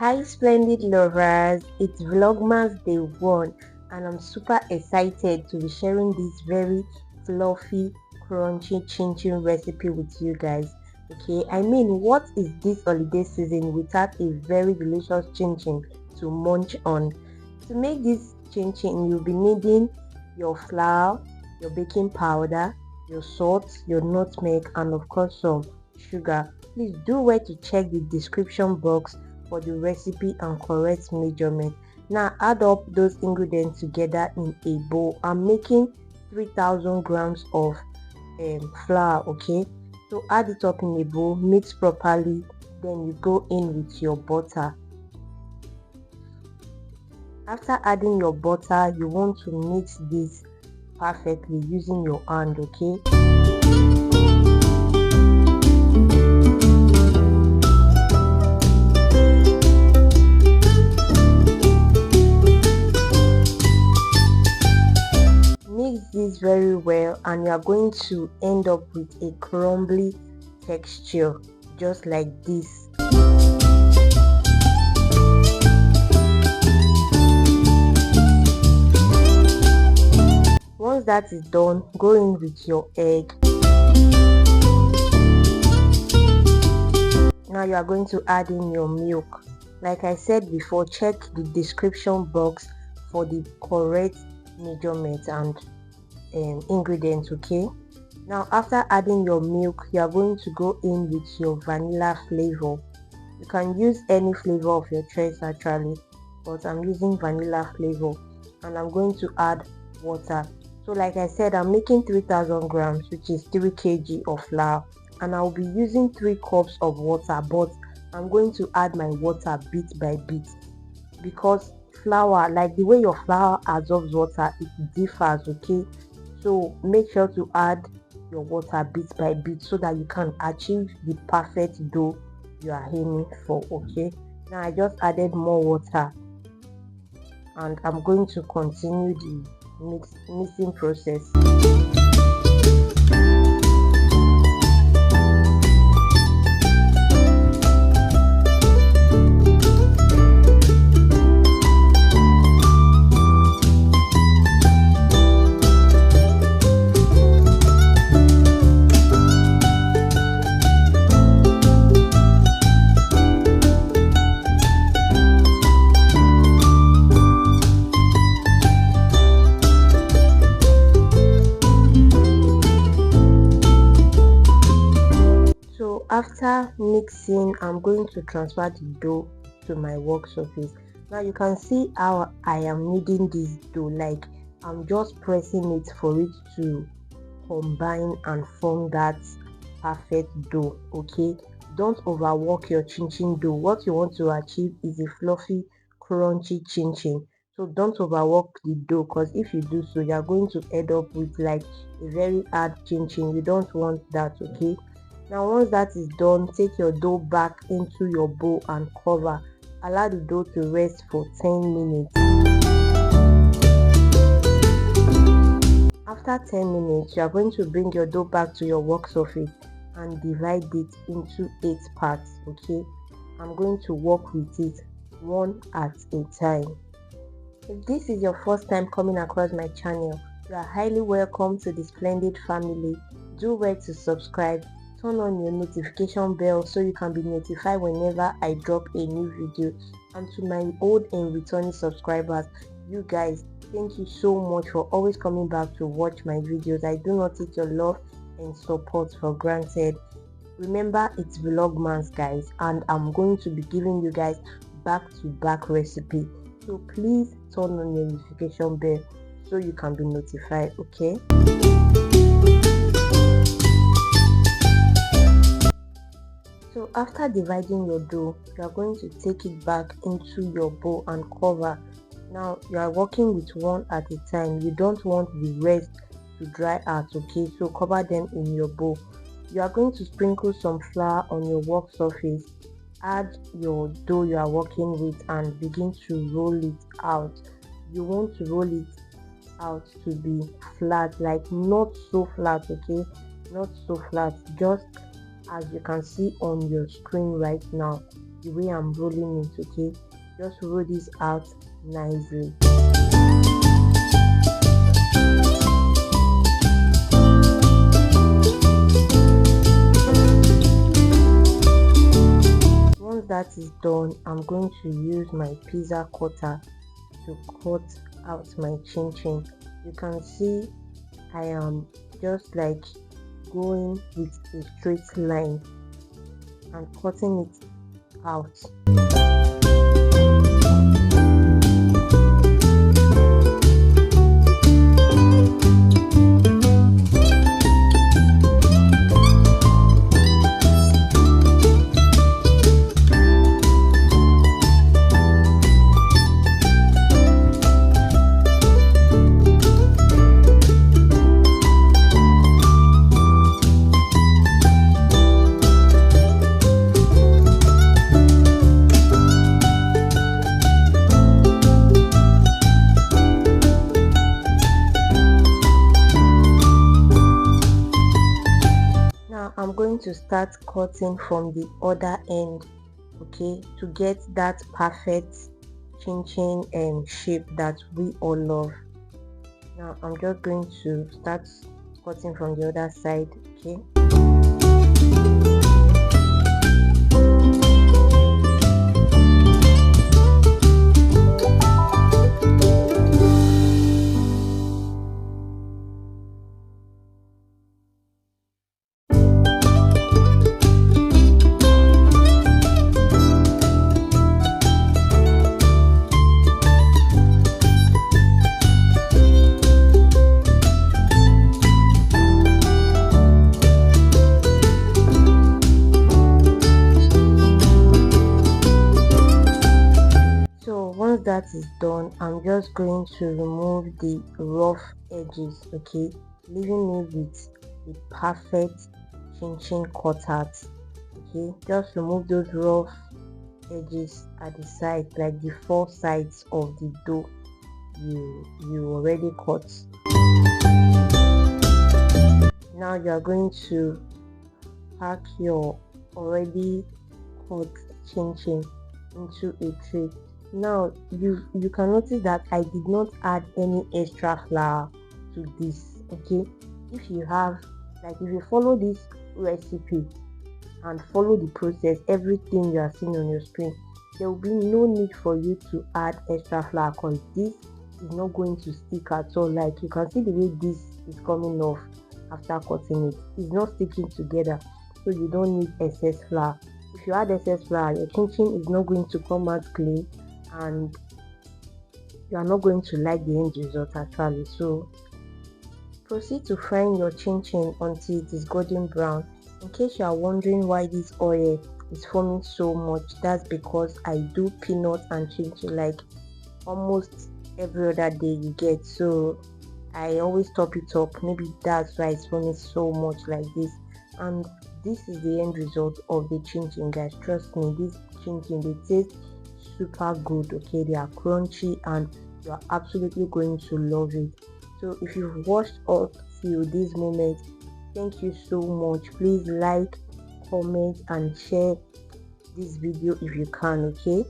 Hi splendid lovers, it's Vlogmas Day 1 and I'm super excited to be sharing this very fluffy, crunchy chinchin recipe with you guys. Okay, I mean, what is this holiday season without a very delicious chinchin to munch on? To make this chinchin, you'll be needing your flour, your baking powder, your salt, your nutmeg, and of course some sugar. Please do well to check the description box for the recipe and correct measurement. Now add up those ingredients together in a bowl. I'm making 3000 grams of flour. Okay, so add it up in a bowl, mix properly, then you go in with your butter. After adding your butter, you want to mix this perfectly using your hand. Okay, mix this very well and you are going to end up with a crumbly texture just like this. Once that is done, go in with your egg. Now you are going to add in your milk. Like I said before, check the description box for the correct measurement and ingredients. Okay, now after adding your milk, you are going to go in with your vanilla flavor. You can use any flavor of your choice actually, but I'm using vanilla flavor, and I'm going to add water. So like I said, I'm making 3000 grams, which is 3 kg of flour, and I'll be using 3 cups of water, but I'm going to add my water bit by bit because flour, like the way your flour absorbs water, it differs. Okay, so make sure to add your water bit by bit so that you can achieve the perfect dough you are aiming for. Okay, now I just added more water and I'm going to continue the mixing process. So after mixing, I'm going to transfer the dough to my work surface. Now you can see how I am kneading this dough, like I'm just pressing it for it to combine and form that perfect dough. Okay, don't overwork your chinchin dough. What you want to achieve is a fluffy, crunchy chinchin. So don't overwork the dough, because if you do so, you are going to end up with like a very hard chinchin. You don't want that. Okay, now once that is done, take your dough back into your bowl and cover. Allow the dough to rest for 10 minutes. After 10 minutes, you are going to bring your dough back to your work surface and divide it into 8 parts. Okay, I'm going to work with it one at a time. If this is your first time coming across my channel, you are highly welcome to the splendid family. Do well to subscribe, turn on your notification bell so you can be notified whenever I drop a new video. And to my old and returning subscribers, you guys, thank you so much for always coming back to watch my videos. I do not take your love and support for granted. Remember, it's Vlogmas guys, and I'm going to be giving you guys back-to-back recipe, so please turn on your notification bell so you can be notified. Okay, so after dividing your dough, you are going to take it back into your bowl and cover. Now you are working with one at a time. You don't want the rest to dry out. Okay, so cover them in your bowl. You are going to sprinkle some flour on your work surface. Add your dough you are working with and begin to roll it out. You want to roll it out to be flat, like not so flat. Okay, not so flat, just as you can see on your screen right now. the way I'm rolling it. Okay, just roll this out nicely. Once that is done, I'm going to use my pizza cutter to cut out my chin. You can see I am just like going with a straight line and cutting it out. Now I'm going to start cutting from the other end, okay, to get that perfect chin shape that we all love. Now I'm just going to start cutting from the other side, okay. Once that is done, I'm just going to remove the rough edges, okay, leaving me with the perfect chin cutout. Okay, just remove those rough edges at the side, like the four sides of the dough you already cut. Now you are going to pack your already cut chin into a tray. Now you can notice that I did not add any extra flour to this. Okay, if you follow this recipe and follow the process, everything you are seeing on your screen, there will be no need for you to add extra flour, because this is not going to stick at all. Like you can see the way this is coming off after cutting it, it's not sticking together, so you don't need excess flour. If you add excess flour, your chin is not going to come out clean and you are not going to like the end result actually. So proceed to frying your chin until it is golden brown. In case you are wondering why this oil is forming so much, that's because I do peanut and chin like almost every other day you get, so I always top it up. Maybe that's why it's forming so much like this. And this is the end result of the chin, guys. Trust me, this chin, they taste super good. Okay, they are crunchy and you are absolutely going to love it. So if you've watched up till this moment, thank you so much. Please like, comment and share this video if you can. Okay,